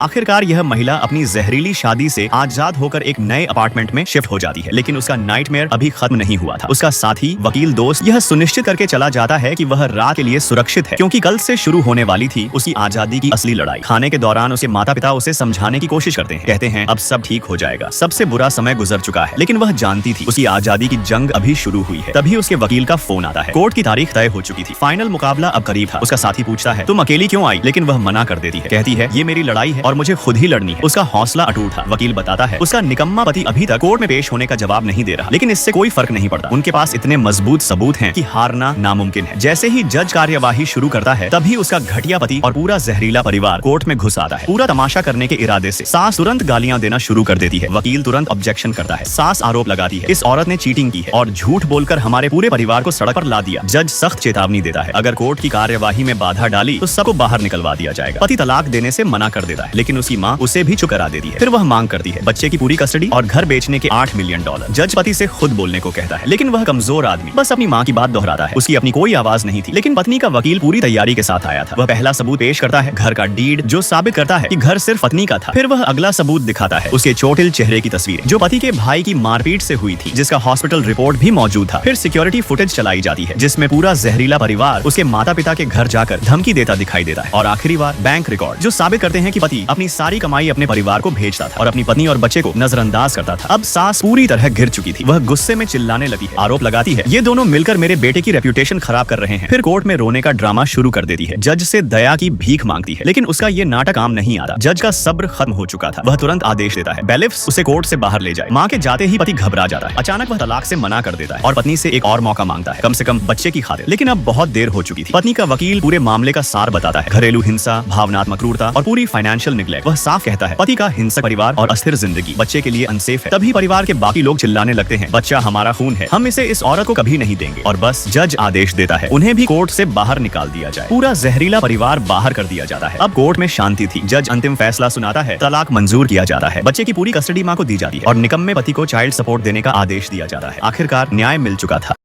आखिरकार यह महिला अपनी जहरीली शादी से आजाद होकर एक नए अपार्टमेंट में शिफ्ट हो जाती है, लेकिन उसका नाइटमेयर अभी खत्म नहीं हुआ था। उसका साथी वकील दोस्त यह सुनिश्चित करके चला जाता है कि वह रात के लिए सुरक्षित है, क्योंकि कल से शुरू होने वाली थी उसकी आजादी की असली लड़ाई। खाने के दौरान उसके माता पिता उसे समझाने की कोशिश करते हैं, कहते हैं अब सब ठीक हो जाएगा, सबसे बुरा समय गुजर चुका है, लेकिन वह जानती थी उसकी आजादी की जंग अभी शुरू हुई है। तभी उसके वकील का फोन आता है। कोर्ट की तारीख तय हो चुकी थी, फाइनल मुकाबला अब करीब था। उसका साथी पूछता है तुम अकेली क्यों आई, लेकिन वह मना कर देती है, कहती है ये मेरी लड़ाई है और मुझे खुद ही लड़नी है। उसका हौसला अटूट था। वकील बताता है उसका निकम्मा पति अभी तक कोर्ट में पेश होने का जवाब नहीं दे रहा, लेकिन इससे कोई फर्क नहीं पड़ता। उनके पास इतने मजबूत सबूत हैं कि हारना नामुमकिन है। जैसे ही जज कार्यवाही शुरू करता है, तभी उसका घटिया पति और पूरा जहरीला परिवार कोर्ट में घुस आता है। पूरा तमाशा करने के इरादे से सास तुरंत गालियां देना शुरू कर देती है। वकील तुरंत ऑब्जेक्शन करता है। सास आरोप लगाती है इस औरत ने चीटिंग की है और झूठ बोलकर हमारे पूरे परिवार को सड़क पर ला दिया। जज सख्त चेतावनी देता है, अगर कोर्ट की कार्यवाही में बाधा डाली तो सबको बाहर निकलवा दिया जाएगा। पति तलाक देने से मना कर देता है, लेकिन उसकी माँ उसे भी चुप करा देती है। फिर वह मांग करती है बच्चे की पूरी कस्टडी और घर बेचने के $8 मिलियन। जज पति से खुद बोलने को कहता है, लेकिन वह कमजोर आदमी बस अपनी माँ की बात दोहराता है। उसकी अपनी कोई आवाज नहीं थी, लेकिन पत्नी का वकील पूरी तैयारी के साथ आया था। वह पहला सबूत पेश करता है, घर का डीड, जो साबित करता है कि घर सिर्फ पत्नी का था। फिर वह अगला सबूत दिखाता है, उसके चोटिल चेहरे की तस्वीरें, जो पति के भाई की मारपीट से हुई थी, जिसका हॉस्पिटल रिपोर्ट भी मौजूद था। फिर सिक्योरिटी फुटेज चलाई जाती है, जिसमें पूरा जहरीला परिवार उसके माता पिता के घर जाकर धमकी देता दिखाई देता है। और आखिरी बार बैंक रिकॉर्ड, जो साबित करते हैं कि पति अपनी सारी कमाई अपने परिवार को भेजता था और अपनी पत्नी और बच्चे को नजरअंदाज करता था। अब सास पूरी तरह गिर चुकी थी। वह गुस्से में चिल्लाने लगी है, आरोप लगाती है ये दोनों मिलकर मेरे बेटे की रेप्यूटेशन खराब कर रहे हैं। फिर कोर्ट में रोने का ड्रामा शुरू कर देती है। जज से दया की भीख मांगती है, लेकिन उसका ये नाटक काम नहीं आता। जज का सब्र खत्म हो चुका था। वह तुरंत आदेश देता है बेलिफ्स उसे कोर्ट से बाहर ले जाए। माँ के जाते ही पति घबरा जाता है। अचानक वह तलाक से मना कर देता है और पत्नी से एक और मौका मांगता है, कम से कम बच्चे की खातिर। लेकिन अब बहुत देर हो चुकी थी। पत्नी का वकील पूरे मामले का सार बताता है, घरेलू हिंसा, भावनात्मक क्रूरता और पूरी फाइनेंशियल निग्लेक्ट। वह साफ कहता है पति का हिंसक परिवार और अस्थिर जिंदगी बच्चे के लिए अनसेफ है। तभी परिवार के बाकी लोग चिल्लाने लगते हैं बच्चा हमारा खून है, हम इसे इस औरत को कभी नहीं देंगे। और बस जज आदेश देता है उन्हें भी कोर्ट से बाहर निकाल दिया जाए। पूरा जहरीला परिवार बाहर कर दिया जाता है। अब कोर्ट में शांति थी। जज अंतिम फैसला सुनाता है, तलाक मंजूर किया जाता है, बच्चे की पूरी कस्टडी माँ को दी जाती है और निकम्मे पति को चाइल्ड सपोर्ट देने का आदेश दिया जाता है। आखिरकार न्याय मिल चुका था।